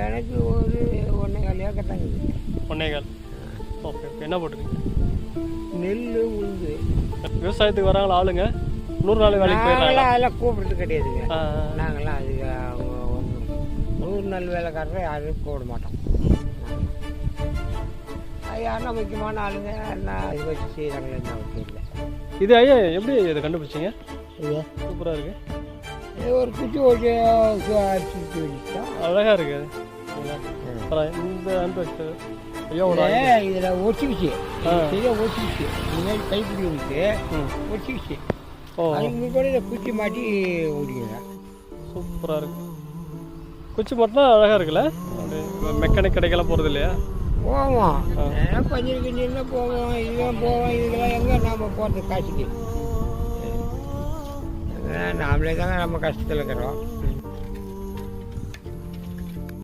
எனக்கு ஒரு 1.25 ஏக்கர் தாங்க. 1.25. Okay okay. என்ன போட்டுருக்கீங்க? நெல், உளுந்து. விவசாயத்துக்கு வராங்களா ஆளுங்க? 100 நாள் வேலைக்கு போயிடறாங்களா? அதெல்லாம் கூப்பிடுறது கிடையாதுங்க. ஆ நாங்களாம் அதுக்கு ஒன்றும் 100 நாள் வேலைக்காரரை யாரும் கூப்பிட மாட்டோம். அது யாருன்னா முக்கியமான ஆளுங்க யாருன்னா இது வச்சு செய்கிறாங்களே நமக்கு இல்லை. இது ஐயா எப்படி இதை கண்டுபிடிச்சிங்க? இது சூப்பராக இருக்கு. ஒரு குச்சி ஓட்டி அடிச்சுட்டு வச்சுட்டோம். அழகாக இருக்கு. இந்த அனுபவிச்சு ஐயோட இதில் ஒட்டிக்கிச்சு, சரியாக ஒட்டிக்கிச்சு. முன்னாடி கைப்பிடி இருக்கு, ஒட்டிக்கிச்சு. அதுக்கு கூட இதை குச்சி மாட்டி ஓடிக்கிறேன். சூப்பராக இருக்கு. குச்சி மட்டும் அழகாக இருக்குல்ல? மெக்கானிக் கடைக்கெல்லாம் போகிறது இல்லையா? போவோம், பஞ்சர் கிஞ்சின்னா போவோம், இதெல்லாம் போவோம். இதுக்கெல்லாம் எங்கே நாம் போகிறது காசுக்கு? நாமளே தாங்க நம்ம கஷ்டத்தில் இருக்கிறோம்.